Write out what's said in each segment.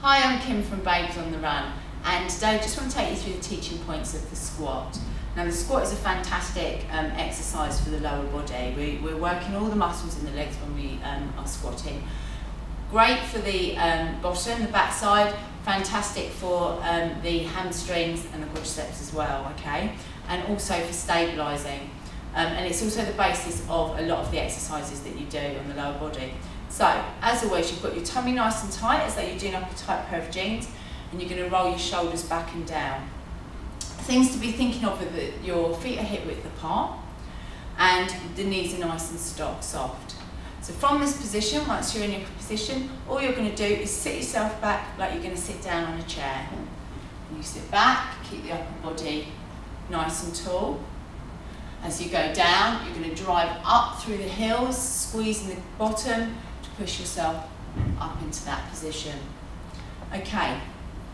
Hi, I'm Kim from Babes on the Run, and today I just want to take you through the teaching points of the squat. Now the squat is a fantastic exercise for the lower body. We're working all the muscles in the legs when we are squatting. Great for the bottom, the back side, fantastic for the hamstrings and the quadriceps as well, okay? And also for stabilising. And it's also the basis of a lot of the exercises that you do on the lower body. So, as always, you've got your tummy nice and tight, as though you're doing up a tight pair of jeans, and you're going to roll your shoulders back and down. Things to be thinking of are that your feet are hip width apart, and the knees are nice and soft. So from this position, once you're in your position, all you're going to do is sit yourself back like you're going to sit down on a chair. And you sit back, keep the upper body nice and tall. As you go down, you're going to drive up through the heels, squeezing the bottom to push yourself up into that position. Okay,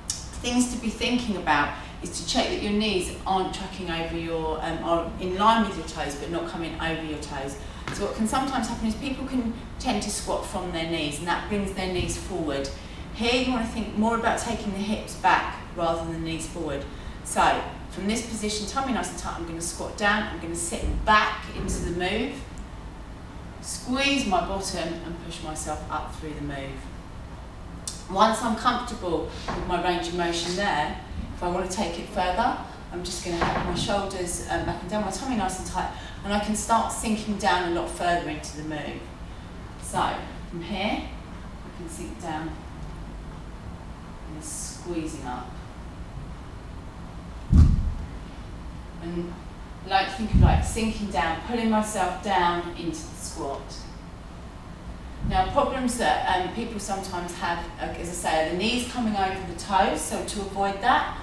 things to be thinking about is to check that your knees aren't tracking over your, are in line with your toes but not coming over your toes. So what can sometimes happen is people can tend to squat from their knees, and that brings their knees forward. Here you want to think more about taking the hips back rather than the knees forward. So from this position, tummy nice and tight, I'm going to squat down, I'm going to sit back into the move, squeeze my bottom and push myself up through the move. Once I'm comfortable with my range of motion there, if I want to take it further, I'm just going to have my shoulders back and down, my tummy nice and tight, and I can start sinking down a lot further into the move. So from here, I can sink down and squeezing up. And think of like sinking down, pulling myself down into the squat. Now problems that people sometimes have, as I say, are the knees coming over the toes, so to avoid that,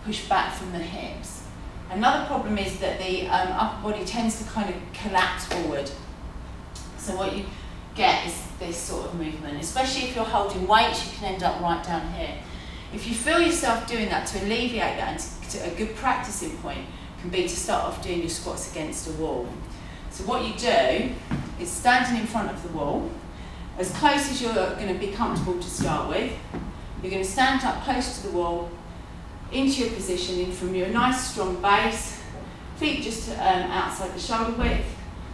push back from the hips. Another problem is that the upper body tends to kind of collapse forward. So what you get is this sort of movement, especially if you're holding weights, you can end up right down here. If you feel yourself doing that, to alleviate that, and to a good practicing point can be to start off doing your squats against a wall. So what you do is standing in front of the wall, as close as you're going to be comfortable to start with. You're going to stand up close to the wall, into your position, in from your nice strong base, feet just outside the shoulder width,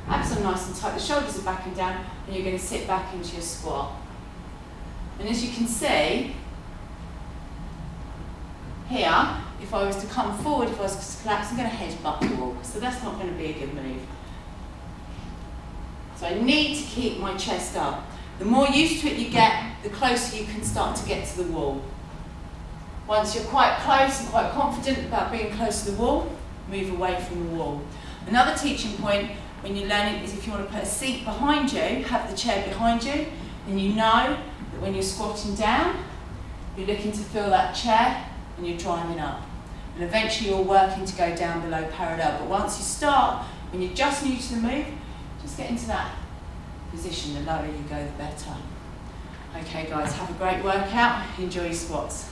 abs are nice and tight, the shoulders are back and down, and you're going to sit back into your squat. And as you can see, here, if I was to come forward, if I was to collapse, I'm going to headbutt the wall, so that's not going to be a good move. So I need to keep my chest up. The more used to it you get, the closer you can start to get to the wall. Once you're quite close and quite confident about being close to the wall, move away from the wall. Another teaching point when you're learning is if you want to put a seat behind you, have the chair behind you, then you know that when you're squatting down, you're looking to feel that chair and you're driving up. And eventually you're working to go down below parallel. But once you start, when you're just new to the move, just get into that position. The lower you go, the better. Okay guys, have a great workout. Enjoy your squats.